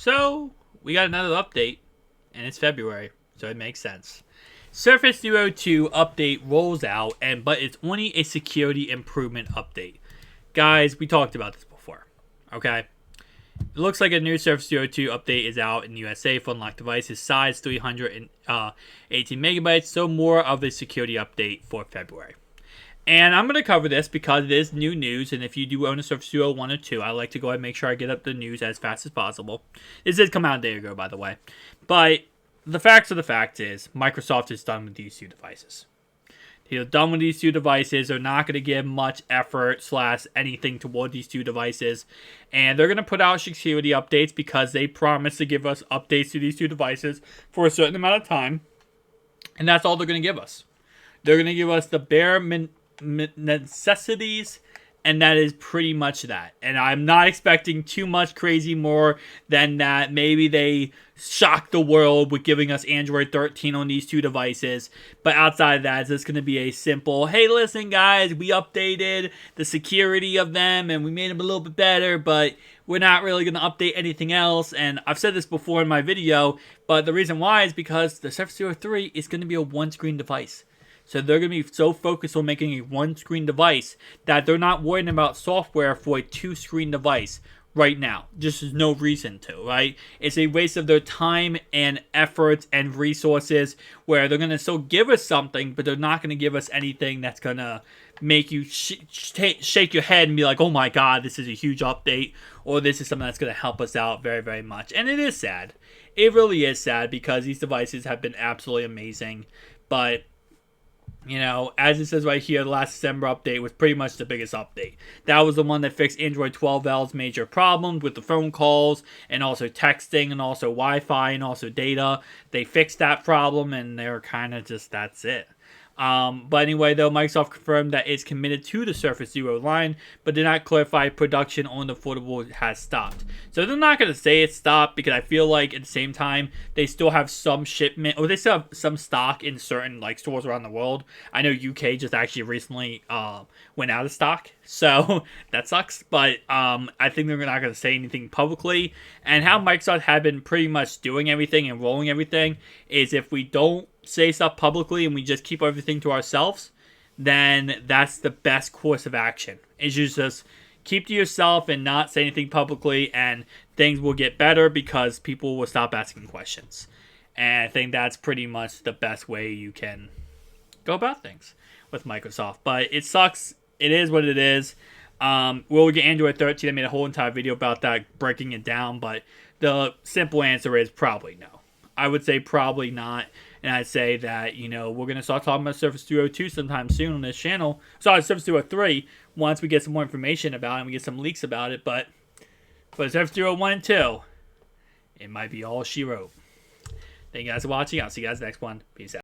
So, we got another update, and it's February, so it makes sense. Surface Duo 2 update rolls out, but it's only a security improvement update. Guys, we talked about this before, okay? It looks like a new Surface Duo 2 update is out in the USA for unlocked devices, size 318 megabytes, so more of a security update for February. And I'm going to cover this because it is new news, and if you do own a Surface Duo 1 or 2, I like to go ahead and make sure I get up the news as fast as possible. This did come out a day ago, by the way. But the facts of the fact is, Microsoft is done with these two devices. They're done with these two devices. They're not going to give much effort / anything toward these two devices. And they're going to put out security updates because they promise to give us updates to these two devices for a certain amount of time. And that's all they're going to give us. They're going to give us the bare necessities, and that is pretty much that. And I'm not expecting too much crazy more than that. Maybe they shock the world with giving us Android 13 on these two devices. But outside of that, it's just going to be a simple, hey, listen, guys, we updated the security of them, and we made them a little bit better, but we're not really going to update anything else. And I've said this before in my video, but the reason why is because the Surface Duo 3 is going to be a one-screen device. So they're going to be so focused on making a one-screen device that they're not worrying about software for a two-screen device right now. Just there's no reason to, right? It's a waste of their time and effort and resources where they're going to still give us something, but they're not going to give us anything that's going to make you shake your head and be like, oh my god, this is a huge update, or this is something that's going to help us out very, very much. And it is sad. It really is sad because these devices have been absolutely amazing, but you know, as it says right here, the last December update was pretty much the biggest update. That was the one that fixed Android 12L's major problems with the phone calls and also texting and also Wi-Fi and also data. They fixed that problem and they're kind of just, that's it. But anyway, though, Microsoft confirmed that it's committed to the Surface Duo line, but did not clarify production on the foldable has stopped. So they're not going to say it's stopped because I feel like at the same time, they still have some shipment, or they still have some stock in certain like stores around the world. I know UK just actually recently went out of stock, so that sucks. But I think they're not going to say anything publicly. And how Microsoft had been pretty much doing everything and rolling everything is if we don't say stuff publicly and we just keep everything to ourselves, then that's the best course of action. Is you just keep to yourself and not say anything publicly, and things will get better because people will stop asking questions. And I think that's pretty much the best way you can go about things with Microsoft. But it sucks. It is what it is. Will we get Android 13? I made a whole entire video about that, breaking it down, but the simple answer is probably no. I would say probably not. And I'd say that, you know, we're going to start talking about Surface Duo 2 sometime soon on this channel. Sorry, Surface Duo 3, once we get some more information about it and we get some leaks about it. But for Surface Duo 1 and 2, it might be all she wrote. Thank you guys for watching. I'll see you guys next one. Peace out.